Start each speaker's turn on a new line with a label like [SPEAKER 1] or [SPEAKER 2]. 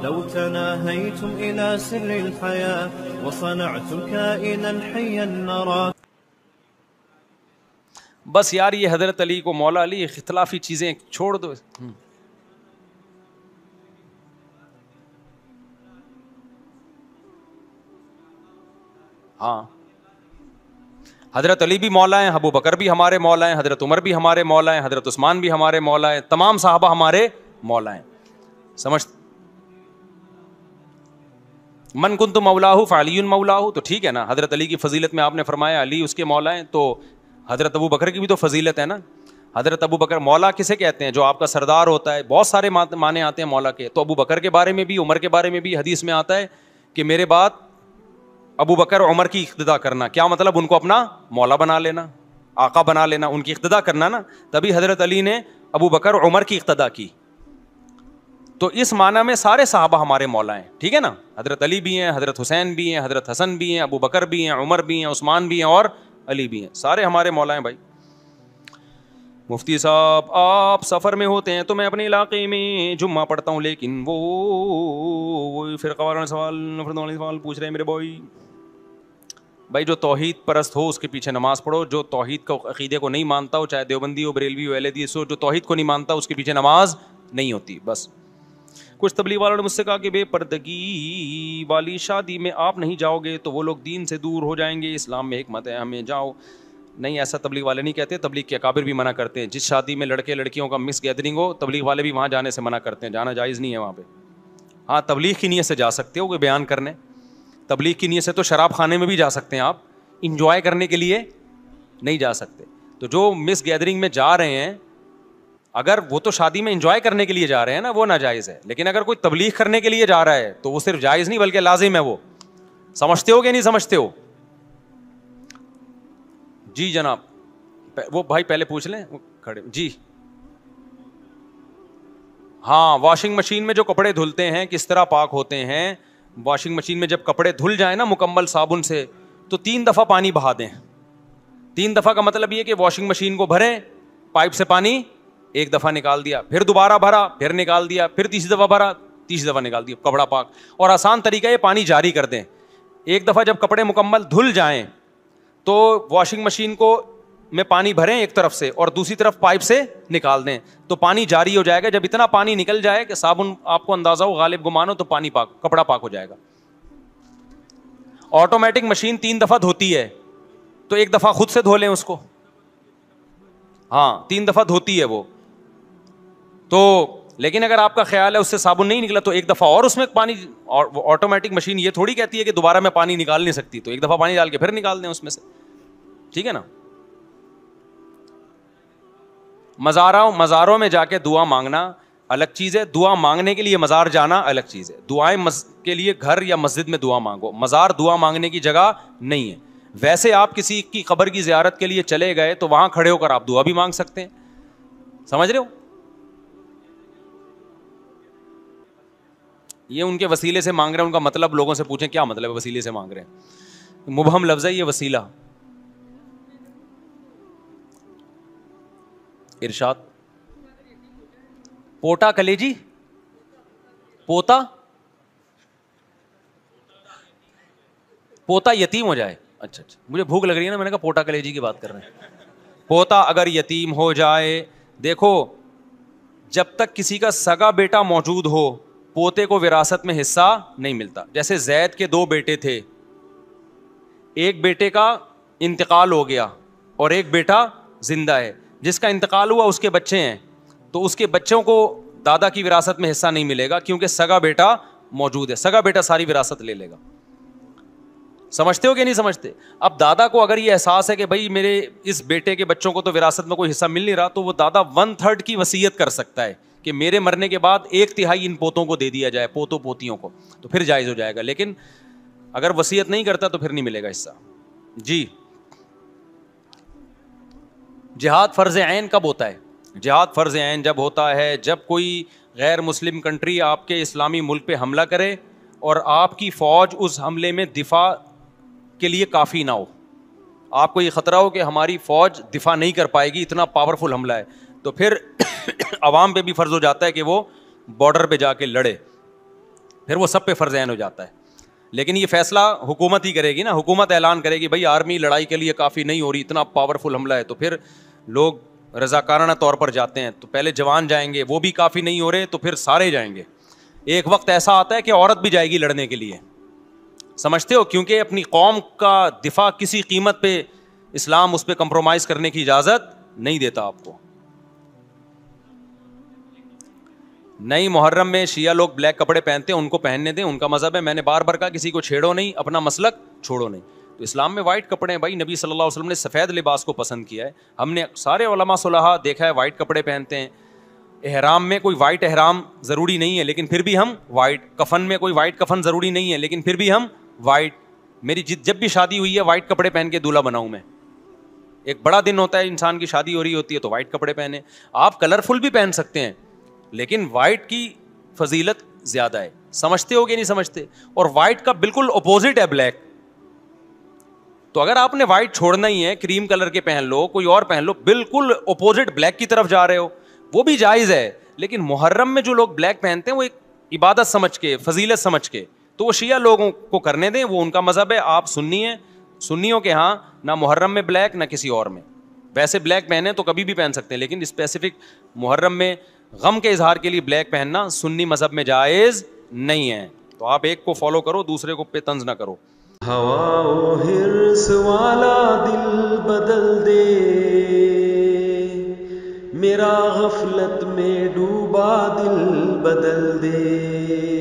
[SPEAKER 1] لو تناهيتم إلى سر الحياة وصنعتم كائنا حيا نرى.
[SPEAKER 2] بس یار یہ حضرت علی کو مولا علی اختلافی چیزیں چھوڑ دو. ہاں حضرت علی بھی مولا ہیں, ابو بکر بھی ہمارے مولا ہیں, حضرت عمر بھی ہمارے مولا ہیں, حضرت عثمان بھی ہمارے مولا ہیں, تمام صحابہ ہمارے مولا ہیں. سمجھ من کنت مولاہ فعلی مولاہ, تو ٹھیک ہے نا. حضرت علی کی فضیلت میں آپ نے فرمایا علی اس کے مولا ہیں, تو حضرت ابو بکر کی بھی تو فضیلت ہے نا. حضرت ابو بکر مولا کسے کہتے ہیں؟ جو آپ کا سردار ہوتا ہے. بہت سارے معنی آتے ہیں مولا کے, تو ابو بکر کے بارے میں بھی, عمر کے بارے میں بھی حدیث میں آتا ہے کہ میرے بعد ابو بکر عمر کی اقتدا کرنا. کیا مطلب؟ ان کو اپنا مولا بنا لینا, آقا بنا لینا, ان کی اقتدا کرنا نا. تبھی حضرت علی نے ابو بکر عمر کی اقتدا کی. تو اس معنی میں سارے صحابہ ہمارے مولا ہیں, ٹھیک ہے نا. حضرت علی بھی ہیں, حضرت حسین بھی ہیں, حضرت حسن بھی ہیں, ابو بکر بھی ہیں, عمر بھی ہیں, عثمان بھی ہیں اور علی بھی ہیں. سارے ہمارے مولا ہیں بھائی. مفتی صاحب آپ سفر میں ہوتے ہیں تو میں اپنے علاقے میں جمعہ پڑھتا ہوں, لیکن وہ فرقہ وارانہ سوال پوچھ رہے ہیں میرے بھائی جو توحید پرست ہو اس کے پیچھے نماز پڑھو. جو توحید کا عقیدے کو نہیں مانتا ہو, چاہے دیوبندی ہو, بریلوی ہو, اہل حدیث ہو, جو توحید کو نہیں مانتا اس کے پیچھے نماز نہیں ہوتی. بس کچھ تبلیغ والوں نے مجھ سے کہا کہ بے پردگی والی شادی میں آپ نہیں جاؤ گے تو وہ لوگ دین سے دور ہو جائیں گے, اسلام میں حکمت ہے ہمیں جاؤ. نہیں, ایسا تبلیغ والے نہیں کہتے. تبلیغ کے اکابر بھی منع کرتے ہیں. جس شادی میں لڑکے لڑکیوں کا مکس گیدرنگ ہو, تبلیغ والے بھی وہاں جانے سے منع کرتے ہیں, جانا جائز نہیں ہے وہاں پہ. ہاں تبلیغ کی نیت سے جا سکتے ہو, کوئی بیان کرنے. تبلیغ کی نیت سے تو شراب خانے میں بھی جا سکتے ہیں آپ, انجوائے کرنے کے لیے نہیں جا سکتے. تو جو مس گیدرنگ میں جا رہے ہیں, اگر وہ تو شادی میں انجوائے کرنے کے لیے جا رہے ہیں نا, وہ ناجائز ہے. لیکن اگر کوئی تبلیغ کرنے کے لیے جا رہا ہے تو وہ صرف جائز نہیں بلکہ لازم ہے. وہ سمجھتے ہو کہ نہیں سمجھتے ہو؟ جی جناب, وہ بھائی پہلے پوچھ لیں کھڑے. جی ہاں, واشنگ مشین میں جو کپڑے دھلتے ہیں کس طرح پاک ہوتے ہیں؟ واشنگ مشین میں جب کپڑے دھل جائیں نا مکمل صابن سے, تو 3 دفعہ پانی بہا دیں. 3 دفعہ کا مطلب یہ کہ واشنگ مشین کو بھریں, پائپ سے پانی 1 دفعہ نکال دیا, پھر دوبارہ بھرا, پھر نکال دیا, پھر تیسری دفعہ بھرا, تیسری دفعہ نکال دیا, کپڑا پاک. اور آسان طریقہ یہ پانی جاری کر دیں. 1 دفعہ جب کپڑے مکمل دھل جائیں تو واشنگ مشین کو میں پانی بھریں ایک طرف سے اور دوسری طرف پائپ سے نکال دیں, تو پانی جاری ہو جائے گا. جب اتنا پانی نکل جائے کہ صابن آپ کو اندازہ ہو, غالب گمان ہو, تو پانی پاک, کپڑا پاک ہو جائے گا. آٹومیٹک مشین 3 دفعہ دھوتی ہے, تو 1 دفعہ خود سے دھو لیں اس کو. ہاں 3 دفعہ دھوتی ہے وہ تو. لیکن اگر آپ کا خیال ہے اس سے صابن نہیں نکلا تو 1 دفعہ اور اس میں پانی. اور آٹومیٹک مشین یہ تھوڑی کہتی ہے کہ دوبارہ میں پانی نکال نہیں سکتی, تو 1 دفعہ پانی ڈال کے پھر نکال دیں اس میں سے, ٹھیک ہے نا. مزاروں میں جا کے دعا مانگنا الگ چیز ہے, دعا مانگنے کے لیے مزار جانا الگ چیز ہے. دعائیں کے لیے گھر یا مسجد میں دعا مانگو, مزار دعا مانگنے کی جگہ نہیں ہے. ویسے آپ کسی کی قبر کی زیارت کے لیے چلے گئے تو وہاں کھڑے ہو کر آپ دعا بھی مانگ سکتے ہیں, سمجھ رہے ہو. یہ ان کے وسیلے سے مانگ رہے ہیں, ان کا مطلب لوگوں سے پوچھیں کیا مطلب ہے وسیلے سے مانگ رہے ہیں. مبہم لفظ ہے یہ وسیلہ. ارشاد. پوٹا کلیجی, پوتا یتیم ہو جائے. اچھا مجھے بھوک لگ رہی ہے نا, میں نے کہا پوٹا کلیجی کی بات کر رہے ہیں. پوتا اگر یتیم ہو جائے, دیکھو جب تک کسی کا سگا بیٹا موجود ہو پوتے کو وراثت میں حصہ نہیں ملتا. جیسے زید کے 2 بیٹے تھے, ایک بیٹے کا انتقال ہو گیا اور ایک بیٹا زندہ ہے. جس کا انتقال ہوا اس کے بچے ہیں, تو اس کے بچوں کو دادا کی وراثت میں حصہ نہیں ملے گا کیونکہ سگا بیٹا موجود ہے. سگا بیٹا ساری وراثت لے لے گا. سمجھتے ہو کہ نہیں سمجھتے؟ اب دادا کو اگر یہ احساس ہے کہ بھائی میرے اس بیٹے کے بچوں کو تو وراثت میں کوئی حصہ مل نہیں رہا, تو وہ دادا 1/3 کی وصیت کر سکتا ہے کہ میرے مرنے کے بعد 1/3 ان پوتوں کو دے دیا جائے, پوتوں پوتیوں کو, تو پھر جائز ہو جائے گا. لیکن اگر وصیت نہیں کرتا تو پھر نہیں ملے گا حصہ. جی جہاد فرض عین کب ہوتا ہے؟ جہاد فرض عین جب ہوتا ہے جب کوئی غیر مسلم کنٹری آپ کے اسلامی ملک پہ حملہ کرے اور آپ کی فوج اس حملے میں دفاع کے لیے کافی نہ ہو. آپ کو یہ خطرہ ہو کہ ہماری فوج دفاع نہیں کر پائے گی, اتنا پاورفل حملہ ہے, تو پھر عوام پہ بھی فرض ہو جاتا ہے کہ وہ بارڈر پہ جا کے لڑے. پھر وہ سب پہ فرض عین ہو جاتا ہے. لیکن یہ فیصلہ حکومت ہی کرے گی نا, حکومت اعلان کرے گی بھائی آرمی لڑائی کے لیے کافی نہیں ہو رہی, اتنا پاورفل حملہ ہے, تو پھر لوگ رضاکارانہ طور پر جاتے ہیں. تو پہلے جوان جائیں گے, وہ بھی کافی نہیں ہو رہے تو پھر سارے جائیں گے. ایک وقت ایسا آتا ہے کہ عورت بھی جائے گی لڑنے کے لیے, سمجھتے ہو, کیونکہ اپنی قوم کا دفاع کسی قیمت پہ اسلام اس پہ کمپرومائز کرنے کی اجازت نہیں دیتا آپ کو. نئی محرم میں شیعہ لوگ بلیک کپڑے پہنتے ہیں, ان کو پہننے دیں, ان کا مذہب ہے. میں نے بار بار کہا کسی کو چھیڑو نہیں, اپنا مسلک چھوڑو نہیں. تو اسلام میں وائٹ کپڑے ہیں بھائی, نبی صلی اللہ علیہ وسلم نے سفید لباس کو پسند کیا ہے. ہم نے سارے علماء صلحاء دیکھا ہے وائٹ کپڑے پہنتے ہیں. احرام میں کوئی وائٹ احرام ضروری نہیں ہے لیکن پھر بھی ہم وائٹ, کفن میں کوئی وائٹ کفن ضروری نہیں ہے لیکن پھر بھی ہم وائٹ. میری جب بھی شادی ہوئی ہے وائٹ کپڑے پہن کے دولہا بناؤں میں. ایک بڑا دن ہوتا ہے, انسان کی شادی ہو رہی ہوتی ہے تو وائٹ کپڑے پہنے. آپ کلرفل بھی پہن سکتے ہیں لیکن وائٹ کی فضیلت زیادہ ہے. سمجھتے ہو کہ نہیں سمجھتے؟ اور وائٹ کا بالکل اپوزٹ ہے بلیک. تو اگر آپ نے وائٹ چھوڑنا ہی ہے, کریم کلر کے پہن لو, کوئی اور پہن لو, بالکل اپوزٹ بلیک کی طرف جا رہے ہو, وہ بھی جائز ہے. لیکن محرم میں جو لوگ بلیک پہنتے ہیں وہ ایک عبادت سمجھ کے, فضیلت سمجھ کے, تو وہ شیعہ لوگوں کو کرنے دیں, وہ ان کا مذہب ہے. آپ سنی ہیں, سنیوں کے ہاں نہ محرم میں بلیک نہ کسی اور میں. ویسے بلیک پہنے تو کبھی بھی پہن سکتے ہیں لیکن اسپیسیفک محرم میں غم کے اظہار کے لیے بلیک پہننا سنی مذہب میں جائز نہیں ہے. تو آپ ایک کو فالو کرو, دوسرے کو پہ طنز نہ کرو.
[SPEAKER 3] ہوا و حرص والا دل بدل دے, میرا غفلت میں ڈوبا دل بدل دے.